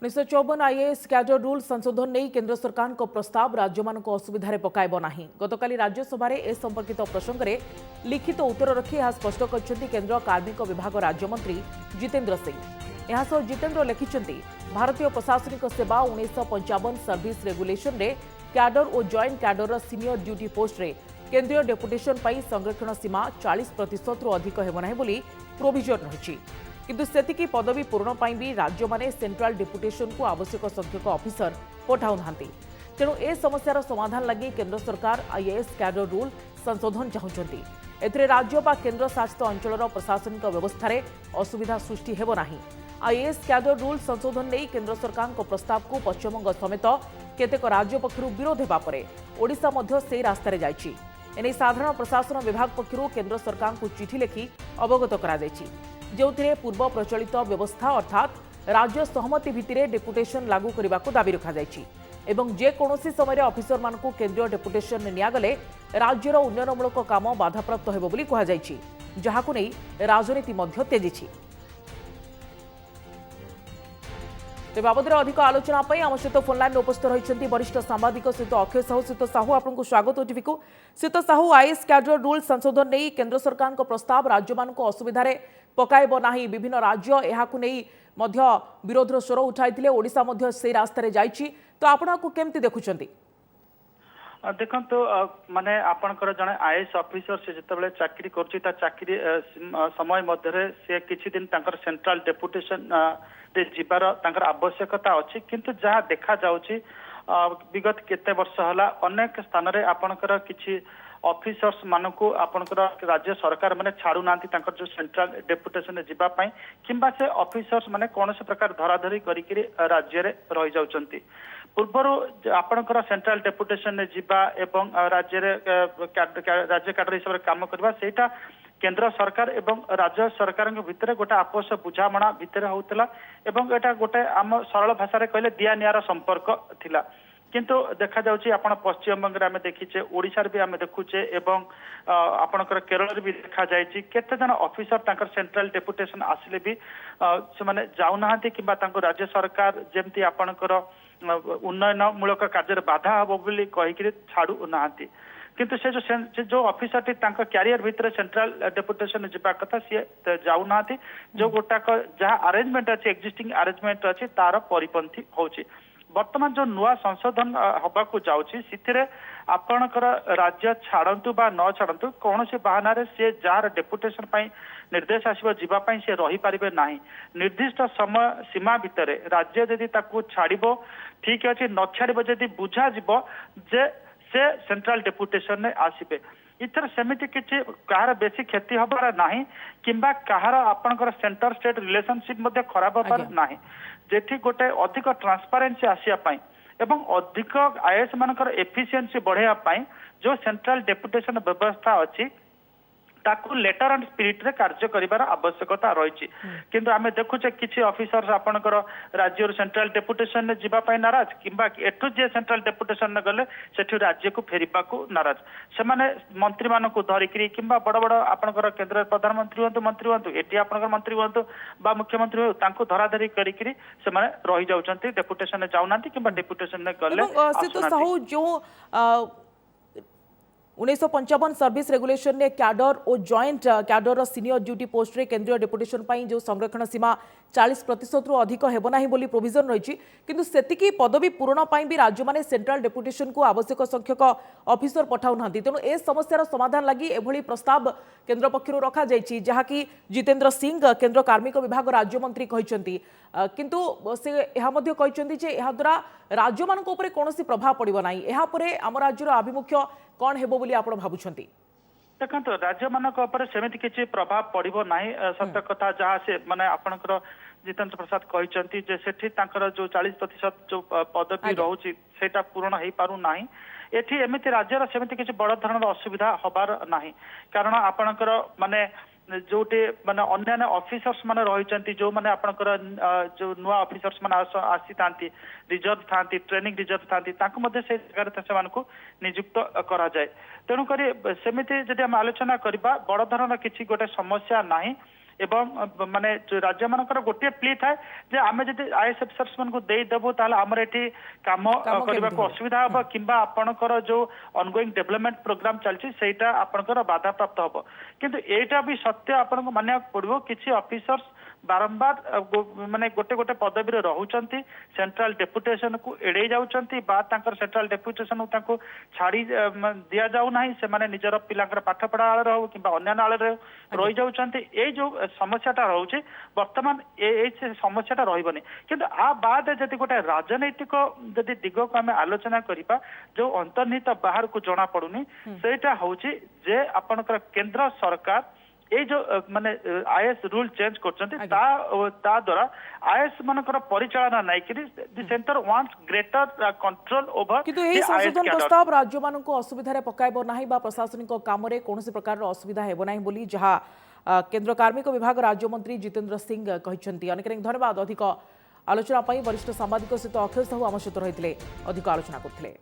1954 IAS cadre rule संशोधन नहीं केंद्र सरकार को प्रस्ताव राज्य मान असुविधा पकाइब नहीं। गतकाली राज्यसभा ए संपर्कित प्रसंग में लिखित उत्तर रखी यह स्पष्ट कर केंद्र कार्मिक विभाग राज्यमंत्री जितेंद्र सिंह। यह जितेंद्र लिखिं भारतीय प्रशासनिक सेवा 1955 सर्विस रेगुलेशन रे कैडर और joint cadre senior duty post रे केंद्रीय डेपुटेशन पर संरक्षण सीमा 40% रु अधिक हेबना प्रोविजन रही किंतु सेतिकी पदवी पूरण भी राज्य माने सेंट्रल डेपुटेशन को आवश्यक संख्यक ऑफिसर पठाऊ नांती। तेणु ए समस्यार समाधान लगी केंद्र सरकार आईएएस कैडर रूल संशोधन चाहूंती। एथिरे राज्य बा केंद्र शासित अंचलर प्रशासनिक व्यवस्था रे असुविधा सृष्टि हेबो नाही। आईएएस कैडर रूल संशोधन नहीं केंद्र सरकार को प्रस्ताव को पश्चिमबंग समेत केतेक राज्य पक्षरु विरोध हेबा परे ओडिशा मध्य सेही रास्ता रे जायछि। एने साधारण प्रशासन विभाग पक्षरु केंद्र सरकार को चिठी लिखि अवगत करा जायछि जो पूर्व प्रचलित व्यवस्था अर्थात राज्य सहमति भित्तिरे डेपुटेशन लागू करने को दाबी रखा एवं जेकोसी समय ऑफिसर मान केंद्रीय डेपुटेशन नियागले राज्यर उन्नयनमूलक काम बाधाप्राप्त हेबो बोली कहा जायछि, जहाकु नै राजनीति मध्य तेजिछि। ते बाबद अधिक आलोचना आम सहित फोनलाइन उपस्थित रही वरिष्ठ सांबादिक सहित अक्षय साहू। श्रीत साहू आपको स्वागत ओटीवी को। श्रीत साहू, आईएएस कैडर रूल संशोधन नहीं केंद्र सरकार को प्रस्ताव राज्य मान असुविधा पकाइब नाही। विभिन्न राज्य यहाकु नै मध्य विरोधर स्वर उठाइथिले, ओडिशा मध्य से रास्ता रे जाइछि। तो आपण को केमति देखुछंती? देखंतु माने आपनकर जने आईएएस ऑफिसर से जतबेले चाकरी करछि ता चाकरी समय मध्य से किछि दिन तांकर सेंट्रल डेपुटेशन रे जिबार तांकर आवश्यकता अछि, किंतु जहाँ देखा जाउछि विगत केते वर्ष हला अनेक स्थान रे आपनकर किछि ऑफिसर्स मानकु आपनकर राज्य सरकार माने छाड़ू नांती तांकर जो सेंट्रल डेपुटेशन रे जिबा पई किंबा से ऑफिसर्स माने कोनसे प्रकार धराधरी करिकरी राज्य रे रहि जाउचंती। पूर्वरु आपनकर सेंट्रल डेपुटेशन रे जिबा एवं राज्य रे राज्य कैडर हिसाब रे काम करबा सेटा केंद्र सरकार एवं राज्य सरकार भितर गोटे आपस बुझामणा भितर होउतला एवं एटा गोटे आम सरल भाषा रे कहले दिया नियार संपर्क थिला। किंतु देखा जाउछि आपण पश्चिम बंग रे आमे देखिचे, ओडिसा रे भी आमे देखुचे एवं आपनकर केरल रे भी देखा जायछि केते जन ऑफिसर तांकर सेंट्रल डेपुटेशन आसिले भी से माने जाउ नाहांती किंबा तांको राज्य सरकार जेमति आपनकर उन्नयन मूलक कार्य बाधा हबो बोली कहिकरी छाड़ू नाहांती। किंतु से जो ऑफिसर टी तांका कैरियर भितर सेंट्रल डेपुटेशन जिबा कथा सी जाउ नाहांती। जो गोटाक जहाँ अरेंजमेंट अछि एक्जिस्टिंग अरेंजमेंट अछि तार परिपंथी होछि। वर्तमान जो नुआ संशोधन हबाकू जाउछि सिथिरे आपणकर राज्य छाड़ंतु बा न छाड़ंतु कौनसी बहाना रे से जार डेपुटेशन पई निर्देश आसीबो जिबा पई से रही पारिबे नाही। निर्दिष्ट समय सीमा भितरे राज्य यदि ताकू छाड़िबो ठीक अछि, न छाड़िबो यदि बुझा जिवो जे से सेंट्रल डेपुटेशन ने आसीबे। इथर सेमिति किछि कहार बेसी क्षति हबार नाही किंबा कहार आपणकर सेंटर स्टेट रिलेशनशिप मध्ये खराब हबार नाही। जेठी गोटे अधिक ट्रांसपेरेंसी आसिया पाई एवं अधिक आईएएस मानकर एफिशिएंसी बढ़ाया पाई जो सेंट्रल डेपुटेशन व्यवस्था अछि ताकू लेटर एंड स्पिरिट रे कार्य करिवार आवश्यकता रही। किंतु आमे देखुचे किछि ऑफिसर्स आपनकर राज्य सेंट्रल डेपुटेशन ने जिबा पाई नाराज किंबा एठु जे सेंट्रल डेपुटेशन ने गले सेठु राज्य को फेरिबा को नाराज। से माने मंत्री मानकु धरिकरी किंबा बड़ बड़ आपनकर केंद्र प्रधानमंत्री होंतु एटी आपनकर मंत्री होंतु बा मुख्यमंत्री हो तांको धराधरी करिकरी से माने रहि जाउचंती, डेपुटेशन ने जाउनांती किंबा डेपुटेशन ने गले साहू जो 1955 सर्विस रेगुलेशन ने कैडर और joint cadre senior duty post रे केंद्रीय डेपुटेशन पाई जो संरक्षण सीमा 40% रु अधिक हेबना बोली प्रोविजन रही। किंतु सेतिकी पदवी पूरण पाई भी राज्य माने सेंट्रल डेपुटेशन को आवश्यक संख्यक ऑफिसर पठाऊ नांती। तेणु ए समस्यार समाधान लगी एभली प्रस्ताव केंद्र पक्षरु रखा जायछि, जहाकि जितेंद्र सिंह केंद्र कार्मिक विभाग राज्य मंत्री कहिसंती। किंतु से एहा मध्ये कहिसंती जे एहा द्वारा राज्य मानक ऊपर कोनोसी प्रभाव पड़िबो नाही। एहा परे आम राज्यर आभिमुख्य कौन हेबो बोली आपण भाबुछंती? देखो राज्य मानक ऊपर सेमिति किछि प्रभाव पड़िबो नाही। सत्य कथा जहाँ से माने आपनकर जितेंद्र प्रसाद कहिसंती जे सेठी तांकर जो 40% जो पदवी रहउची सेटा पूर्ण हेई पारु नाही। एठी एमिति राज्यर सेमिति किछि बड़ धरणर असुविधा हबार नाही, कारण आपनकर माने जोटे माने अन्य ऑफिसर्स माने रहिचंती जो माने आपनकर जो नुआ ऑफिसर्स माने आसी थांती रिजर्व थांती ट्रेनिंग रिजर्व थांती तांको मध्ये से जगह से मानको नियुक्त करा जाय। तेणु करी सेमिति जदि हम आलोचना करबा बड़ धरणर किछि गोटे समस्या नाही। एवं माने राज्य मानकर गोटे प्ली थाए जे आमे जदि आईएएस अफिसर्स मान को देई देबो ताले हमर एठी काम करबा को असुविधा हबो किंबा आपनकर जो ऑनगोइंग डेवलपमेंट प्रोग्राम चलछि सेटा आपनकर बाधा प्राप्त हबो किंतु एटा भी सत्य आपनको मानिया पड़बो किछि ऑफिसर्स बारंबार माने गोटे गोटे पदवी रे रहउचंती सेंट्रल डेपुटेशन को एडे जाउचंती बा तांकर सेंट्रल डेपुटेशन तांको छाड़ी दिया जाउ नाही से माने निजर पिलांकर पाठ पढ़ा आले रहउ किबा अन्य आले रे रहि जाउचंती ए जो समस्याटा रहउची वर्तमान ए समस्याटा रहिबनी किंतु आ बाद जदि गोटे राजनैतिक जदि दिग को आमे आलोचना करिबा जो अंतर्निहित बाहर को जणा पडुनी सेटा होउची जे आपनकर केंद्र सरकार ए जो माने आईएएस रूल चेंज करछन्ते ता द्वारा आईएएस मानकर परिचालना नै कि the centre wants greater control over किंतु एही संशोधन प्रस्ताव राज्य माननको असुविधा रे पकाइबो नाही बा प्रशासनिक काम रे कोनोसी प्रकार रो असुविधा हेबो नाही बोली जहा केंद्र कार्मिक विभाग राज्य मंत्री जितेंद्र सिंह कहिसंती अनेक धन्यवाद अधिक आलोचना पई वरिष्ठ सांबादिक सहित अखिल साहू आम सहित रहितले अधिक आलोचना करथिले।